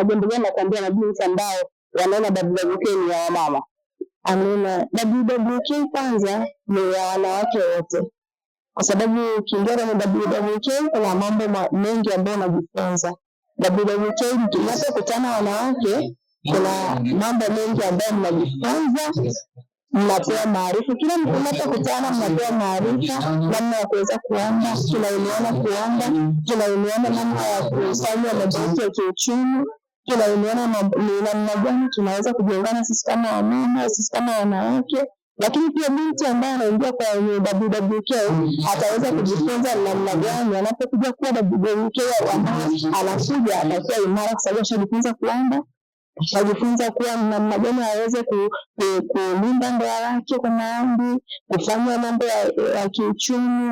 ana jambo gani la kuambia na jinsi ambao wanaona WWK ni ya wamama? Amina, WWK kwanza ni ya wanawake wote, kwa sababu ukiingia kwenye WWK kuna mambo mengi ambayo unajifunza. WWK tunapokutana wanawake, kuna mambo mengi ambayo mnajifunza, mnapewa maarifa. Kila mnapokutana mnapewa maarifa, namna ya kuweza kuomba, tunaelewana kuomba, tunaelewana namna ya kufanya mambo ya kiuchumi, tunaelewana ni namna gani tunaweza kujengana sisi kama wamama, sisi kama wanawake. Lakini pia binti ambaye anaingia kwa WWK ataweza kujifunza namna gani anapokuja kuwa WWK, anakuja atakuwa imara kwa sababu ashajifunza kuomba, ajifunza kuwa namna gani aweze kulinda ndoa yake kwa maombi, kufanya mambo ya kiuchumi.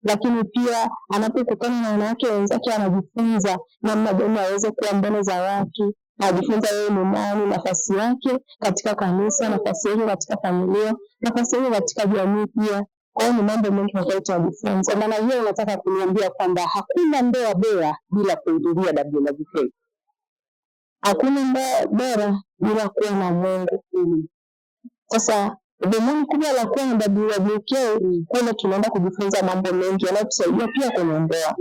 Lakini pia anapokutana na wanawake wenzake anajifunza namna gani aweze kuwa mbele za watu, ajifunza yeye ni nani, nafasi yake katika kanisa, nafasi yake katika familia, nafasi yake katika jamii pia. Kwa hiyo ni mambo mengi ambayo tunajifunza. Maana hiyo unataka kuniambia kwamba hakuna ndoa bora bila kuhudhuria WWK. Hakuna ndoa bora bila kuwa na Mungu. Sasa dhumuni kubwa la kuwa na WWK, kule tunaenda kujifunza mambo mengi yanayotusaidia pia kwenye ndoa.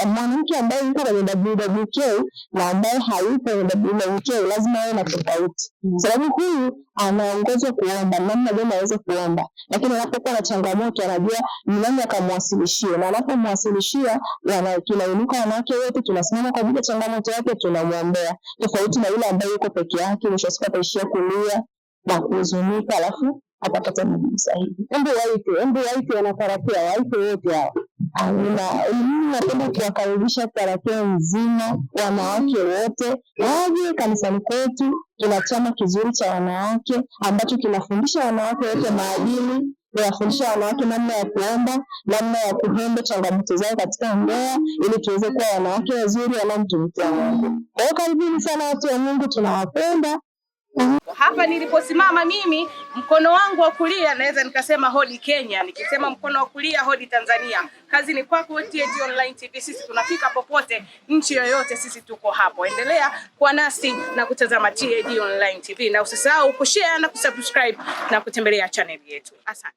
Mwanamke ambaye yuko kwenye WWK na ambaye hayupo kwenye WWK lazima awe na tofauti. Sababu huyu anaongozwa kuomba, namna gani aweze kuomba. Lakini anapokuwa na changamoto anajua ni nani akamwasilishia. Na anapomwasilishia tunainuka wanawake wote, tunasimama kwa ajili ya changamoto yake, tunamwombea. Tofauti na yule ambaye yuko peke yake, mwisho wa siku ataishia kulia na kuhuzunika, alafu atapata majibu sahihi. Embu waite wanatarakia, waite wote hao. Mimi napenda kuwakaribisha tarakia nzima, wanawake wote waje kanisani kwetu. Tuna chama kizuri cha wanawake ambacho kinafundisha wanawake wote maadili, kinafundisha wanawake namna ya kuomba, namna ya kuhendo changamoto zao katika ndoa, ili tuweze kuwa wanawake wazuri wanaomtumikia Mungu. Kwa hiyo karibuni sana watu wa Mungu, tunawapenda. Hapa niliposimama mimi, mkono wangu wa kulia naweza nikasema hodi Kenya, nikisema mkono wa kulia hodi Tanzania. Kazi ni kwako TAG Online TV, sisi tunafika popote, nchi yoyote sisi tuko hapo. Endelea kuwa nasi na kutazama TAG Online TV, na usisahau kushare na kusubscribe na kutembelea channel yetu. Asante.